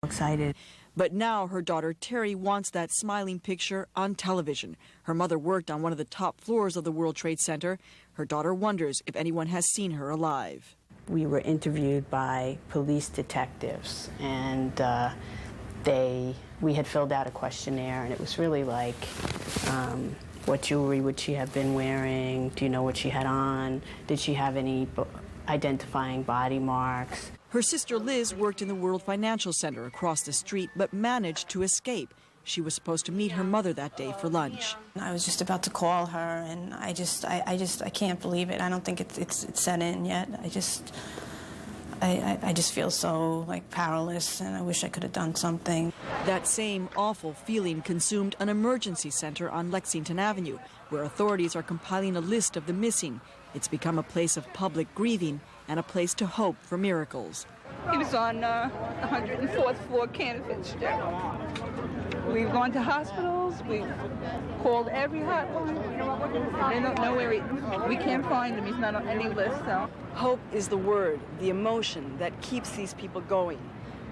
Excited. But now her daughter Terry wants that smiling picture on television. Her mother worked on one of the top floors of the World Trade Center. Her daughter wonders if anyone has seen her alive. We were interviewed by police detectives, and we had filled out a questionnaire, and it was really like, what jewelry would she have been wearing? Do you know what she had on? Did she have any identifying body marks? Her sister Liz worked in the World Financial Center across the street, but managed to escape. She was supposed to meet her mother that day for lunch. I was just about to call her, and I can't believe it. I don't think it's set in yet. I just feel so powerless, and I wish I could have done something. That same awful feeling consumed an emergency center on Lexington Avenue, where authorities are compiling a list of the missing. It's become a place of public grieving and a place to hope for miracles. He was on 104th floor, Canterford Street. We've gone to hospitals. We've called every hotline. They don't know where we can't find him. He's not on any list. So hope is the word, the emotion that keeps these people going.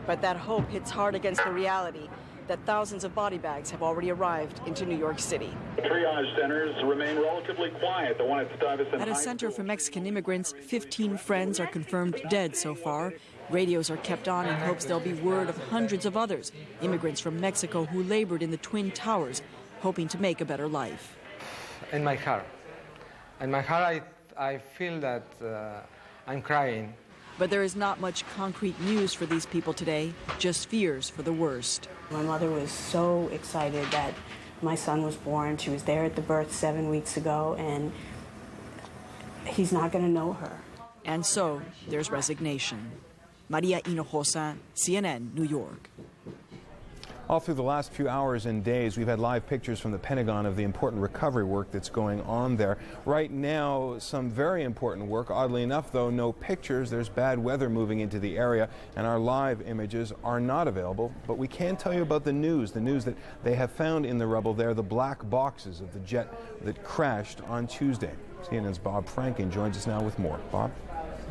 But that hope hits hard against the reality that thousands of body bags have already arrived into New York City. Triage centers remain relatively quiet. The one at Stuyvesant At a center for Mexican immigrants, 15 friends are confirmed dead so far. Radios are kept on in hopes there'll be word of hundreds of others, immigrants from Mexico who labored in the Twin Towers, hoping to make a better life. In my heart, I feel that I'm crying. But there is not much concrete news for these people today, just fears for the worst. My mother was so excited that my son was born. She was there at the birth 7 weeks ago, and he's not going to know her. And so there's resignation. Maria Hinojosa, CNN, New York. All through the last few hours and days, we've had live pictures from the Pentagon of the important recovery work that's going on there. Right now, some very important work. Oddly enough, though, no pictures. There's bad weather moving into the area, and our live images are not available. But we can tell you about the news that they have found in the rubble there, the black boxes of the jet that crashed on Tuesday. CNN's Bob Franken joins us now with more. Bob?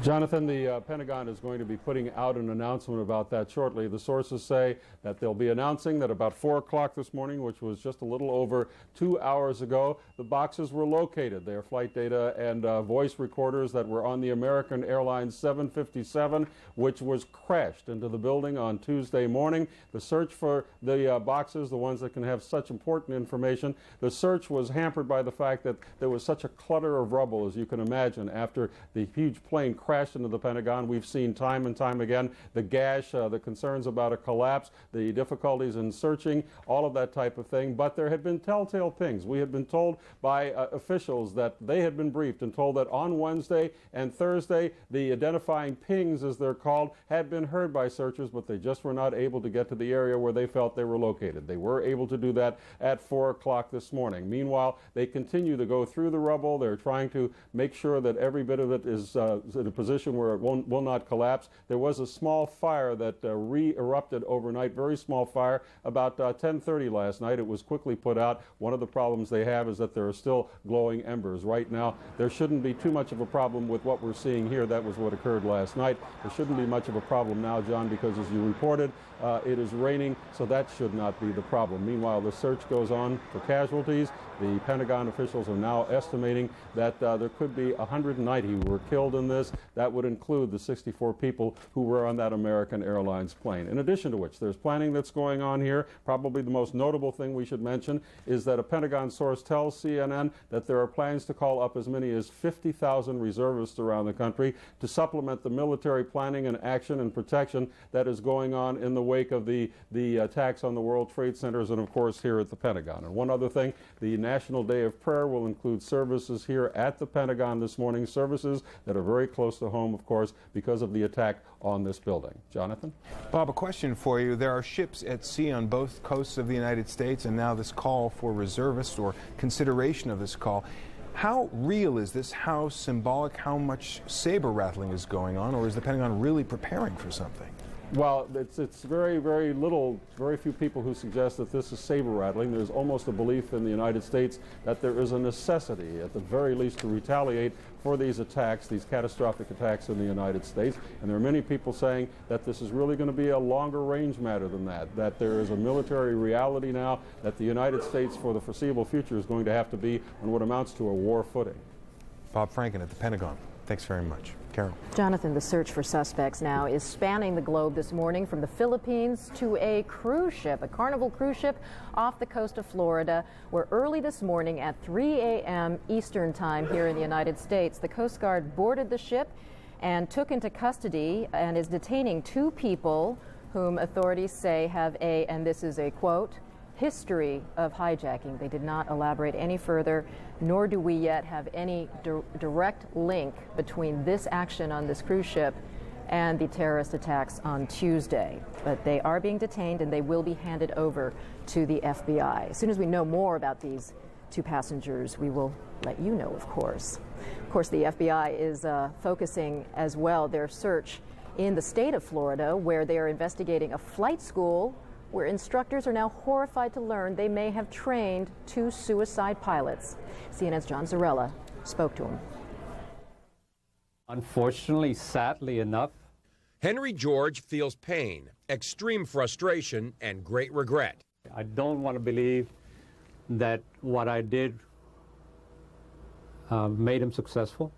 Jonathan, the Pentagon is going to be putting out an announcement about that shortly. The sources say that they'll be announcing that about 4 o'clock this morning, which was just a little over 2 hours ago, the boxes were located. They are flight data and voice recorders that were on the American Airlines 757, which was crashed into the building on Tuesday morning. The search for the boxes, the ones that can have such important information, the search was hampered by the fact that there was such a clutter of rubble, as you can imagine, after the huge plane crashed into the Pentagon. We've seen time and time again the gash, the concerns about a collapse, the difficulties in searching, all of that type of thing. But there had been telltale things. We had been told by officials that they had been briefed and told that on Wednesday and Thursday, the identifying pings, as they're called, had been heard by searchers, but they just were not able to get to the area where they felt they were located. They were able to do that at 4 o'clock this morning. Meanwhile, they continue to go through the rubble. They're trying to make sure that every bit of it is in a position where it will not collapse. There was a small fire that re-erupted overnight, very small fire, about 10:30 last night. It was quickly put out. One of the problems they have is that there are still glowing embers. Right now, there shouldn't be too much of a problem with what we're seeing here. That was what occurred last night. There shouldn't be much of a problem now, John, because as you reported, it is raining, so that should not be the problem. Meanwhile, the search goes on for casualties. The Pentagon officials are now estimating that there could be 190 who were killed in this. That would include the 64 people who were on that American Airlines plane. In addition to which, there's planning that's going on here. Probably the most notable thing we should mention is that a Pentagon source tells CNN that there are plans to call up as many as 50,000 reservists around the country to supplement the military planning and action and protection that is going on in the wake of the attacks on the World Trade Centers and, of course, here at the Pentagon. And one other thing, the National Day of Prayer will include services here at the Pentagon this morning, services that are very close to home, of course, because of the attack on this building. Jonathan? Bob, a question for you. There are ships at sea on both coasts of the United States, and now this call for reservists or consideration of this call. How real is this? How symbolic? How much saber rattling is going on? Or is the Pentagon really preparing for something? Well, it's very, very little, very few people who suggest that this is saber rattling. There's almost a belief in the United States that there is a necessity, at the very least, to retaliate for these attacks, these catastrophic attacks in the United States. And there are many people saying that this is really going to be a longer range matter than that there is a military reality now, that the United States for the foreseeable future is going to have to be on what amounts to a war footing. Bob Franken at the Pentagon. Thanks very much. Carol. Jonathan, the search for suspects now is spanning the globe this morning, from the Philippines to a cruise ship, a Carnival cruise ship off the coast of Florida, where early this morning at 3 a.m. Eastern time here in the United States, the Coast Guard boarded the ship and took into custody and is detaining 2 people whom authorities say have a, and this is a quote, history of hijacking. They did not elaborate any further, nor do we yet have any direct link between this action on this cruise ship and the terrorist attacks on Tuesday. But they are being detained and they will be handed over to the FBI. As soon as we know more about these 2 passengers, we will let you know, of course. Of course, the FBI is focusing as well their search in the state of Florida, where they are investigating a flight school where instructors are now horrified to learn they may have trained 2 suicide pilots. CNN's John Zarrella spoke to him. Unfortunately, sadly enough, Henry George feels pain, extreme frustration, and great regret. I don't want to believe that what I did made him successful.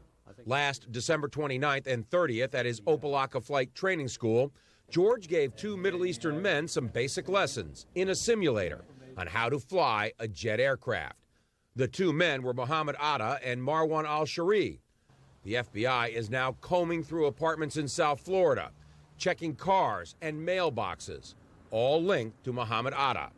Last December 29th and 30th at his Opa-locka Flight Training School, George gave 2 Middle Eastern men some basic lessons in a simulator on how to fly a jet aircraft. The 2 men were Muhammad Atta and Marwan al-Shari. The FBI is now combing through apartments in South Florida, checking cars and mailboxes, all linked to Muhammad Atta.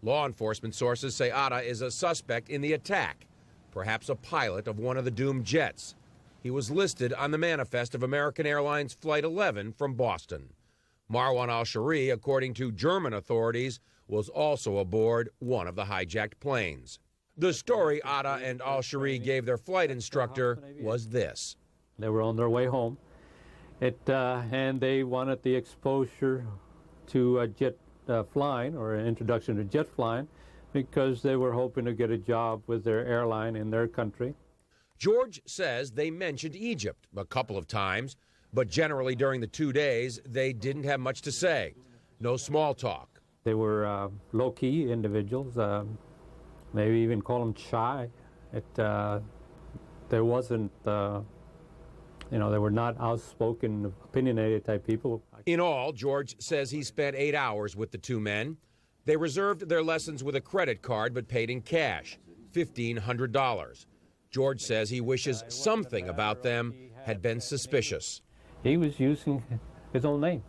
Law enforcement sources say Atta is a suspect in the attack, perhaps a pilot of one of the doomed jets. He was listed on the manifest of American Airlines Flight 11 from Boston. Marwan al-Shari, according to German authorities, was also aboard one of the hijacked planes. The story Atta and al-Shari gave their flight instructor was this. They were on their way home, and they wanted the exposure to jet flying, or an introduction to jet flying, because they were hoping to get a job with their airline in their country. George says they mentioned Egypt a couple of times, but generally during the 2 days, they didn't have much to say. No small talk. They were low-key individuals, maybe even call them shy. There wasn't, they were not outspoken, opinionated type people. In all, George says he spent 8 hours with the 2 men. They reserved their lessons with a credit card but paid in cash, $1,500. George says he wishes something about them had been suspicious. He was using his own name.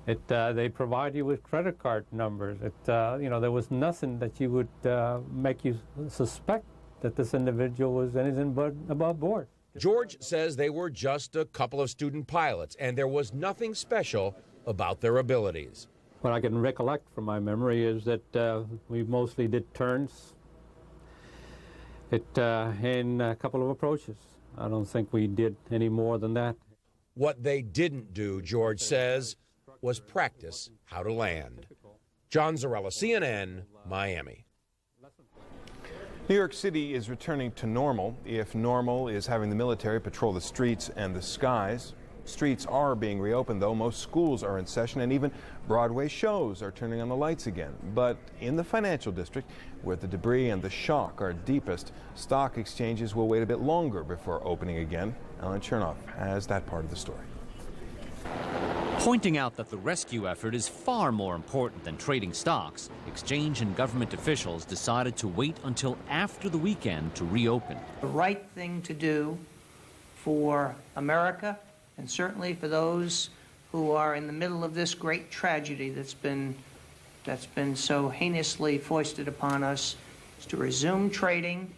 They provide you with credit card numbers. There was nothing that you would make you suspect that this individual was anything but above board. George says they were just a couple of student pilots, and there was nothing special about their abilities. What I can recollect from my memory is that we mostly did turns in a couple of approaches. I don't think we did any more than that. What they didn't do, George says, was practice how to land. John Zarrella, CNN, Miami. New York City is returning to normal, if normal is having the military patrol the streets and the skies. Streets are being reopened, though. Most schools are in session, and even Broadway shows are turning on the lights again. But in the financial district, where the debris and the shock are deepest, stock exchanges will wait a bit longer before opening again. Alan Chernoff has that part of the story. Pointing out that the rescue effort is far more important than trading stocks, exchange and government officials decided to wait until after the weekend to reopen. The right thing to do for America, and certainly for those who are in the middle of this great tragedy that's been so heinously foisted upon us, is to resume trading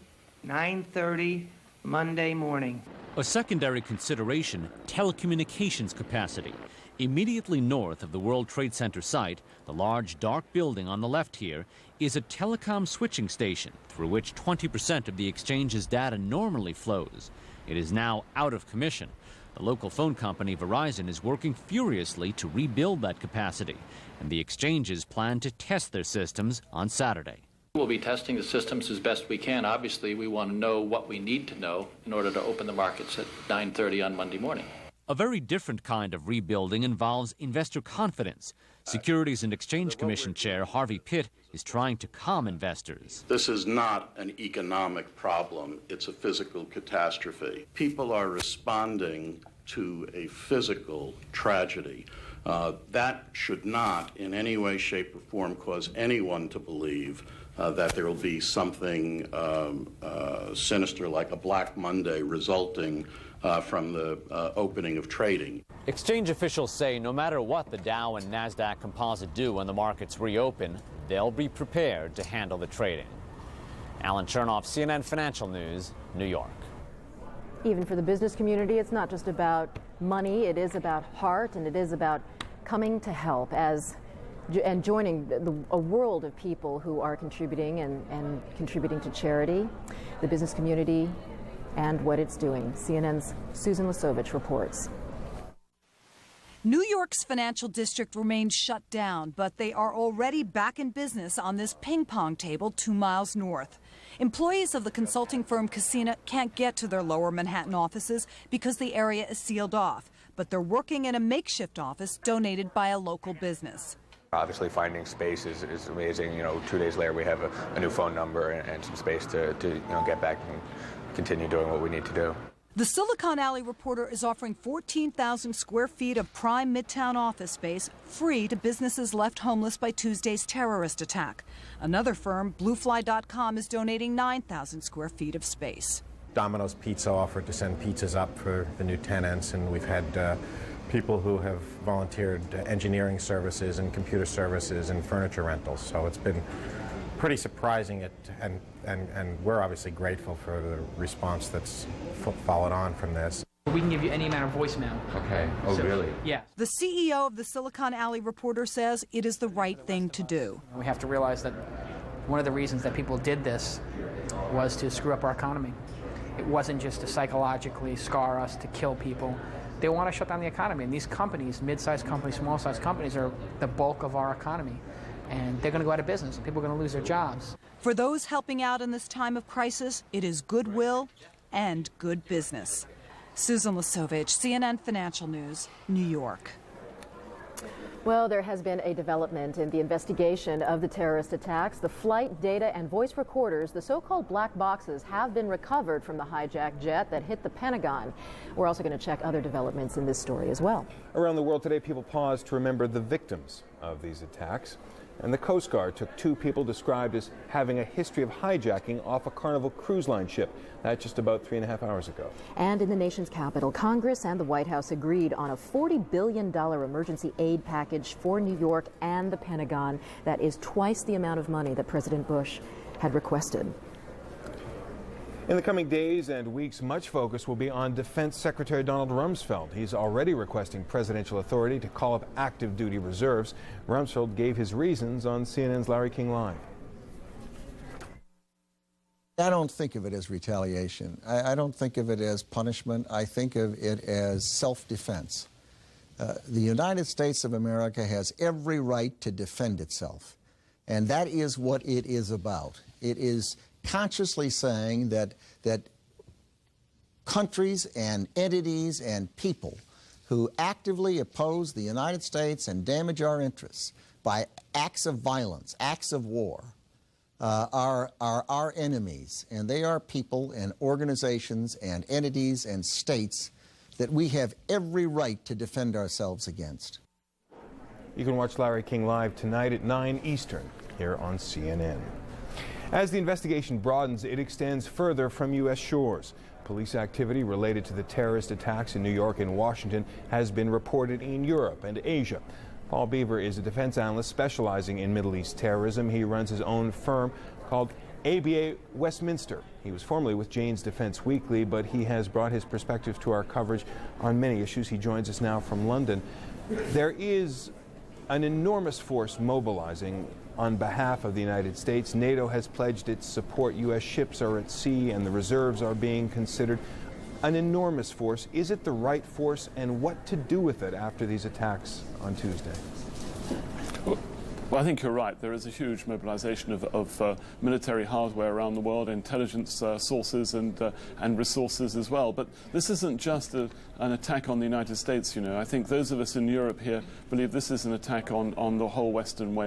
9:30 Monday morning. A secondary consideration, telecommunications capacity. Immediately north of the World Trade Center site, the large dark building on the left here is a telecom switching station through which 20% of the exchange's data normally flows. It is now out of commission. The local phone company Verizon is working furiously to rebuild that capacity, and the exchanges plan to test their systems on Saturday. We'll be testing the systems as best we can. Obviously, we want to know what we need to know in order to open the markets at 9:30 on Monday morning. A very different kind of rebuilding involves investor confidence. Securities and Exchange Commission Chair Harvey Pitt is trying to calm investors. This is not an economic problem. It's a physical catastrophe. People are responding to a physical tragedy. That should not in any way, shape, or form cause anyone to believe that there will be something sinister like a Black Monday resulting from the opening of trading. Exchange officials say no matter what the Dow and NASDAQ composite do when the markets reopen, they'll be prepared to handle the trading. Alan Chernoff, CNN Financial News, New York. Even for the business community, it's not just about money, it is about heart, and it is about coming to help and joining a world of people who are contributing and contributing to charity, the business community, and what it's doing. CNN's Susan Lisovich reports. New York's financial district remains shut down, but they are already back in business on this ping pong table 2 miles north. Employees of the consulting firm Cassina can't get to their lower Manhattan offices because the area is sealed off, but they're working in a makeshift office donated by a local business. Obviously, finding space is amazing. 2 days later, we have a new phone number and some space to get back and continue doing what we need to do. The Silicon Alley Reporter is offering 14,000 square feet of prime midtown office space free to businesses left homeless by Tuesday's terrorist attack. Another firm, Bluefly.com, is donating 9,000 square feet of space. Domino's Pizza offered to send pizzas up for the new tenants, and we've had people who have volunteered engineering services and computer services and furniture rentals. So it's been pretty surprising, and we're obviously grateful for the response that's followed on from this. We can give you any amount of voicemail. Okay. Oh, really? Yeah. The CEO of the Silicon Alley Reporter says it is the right thing to do. We have to realize that one of the reasons that people did this was to screw up our economy. It wasn't just to psychologically scar us, to kill people. They want to shut down the economy. And these companies, mid-sized companies, small-sized companies, are the bulk of our economy. And they're going to go out of business, and people are going to lose their jobs. For those helping out in this time of crisis, it is goodwill and good business. Susan Lisovich, CNN Financial News, New York. Well, there has been a development in the investigation of the terrorist attacks. The flight data and voice recorders, the so-called black boxes, have been recovered from the hijacked jet that hit the Pentagon. We're also going to check other developments in this story as well. Around the world today, people pause to remember the victims of these attacks. And the Coast Guard took 2 people described as having a history of hijacking off a Carnival Cruise Line ship. That just about 3.5 hours ago. And in the nation's capital, Congress and the White House agreed on a $40 billion emergency aid package for New York and the Pentagon. That is twice the amount of money that President Bush had requested. In the coming days and weeks, much focus will be on Defense Secretary Donald Rumsfeld. He's already requesting presidential authority to call up active duty reserves. Rumsfeld gave his reasons on CNN's Larry King Live. I don't think of it as retaliation. I don't think of it as punishment. I think of it as self-defense. The United States of America has every right to defend itself, and that is what it is about. It is consciously saying that countries and entities and people who actively oppose the United States and damage our interests by acts of violence, acts of war, are our enemies. And they are people and organizations and entities and states that we have every right to defend ourselves against. You can watch Larry King Live tonight at 9 Eastern here on CNN. As the investigation broadens, it extends further from U.S. shores. Police activity related to the terrorist attacks in New York and Washington has been reported in Europe and Asia. Paul Beaver is a defense analyst specializing in Middle East terrorism. He runs his own firm called ABA Westminster. He was formerly with Jane's Defense Weekly, but he has brought his perspective to our coverage on many issues. He joins us now from London. There is an enormous force mobilizing on behalf of the United States. NATO has pledged its support. U.S. ships are at sea and the reserves are being considered. An enormous force. Is it the right force, and what to do with it after these attacks on Tuesday? Well, I think you're right. There is a huge mobilization of military hardware around the world, intelligence sources and resources as well. But this isn't just an attack on the United States, you know. I think those of us in Europe here believe this is an attack on the whole Western way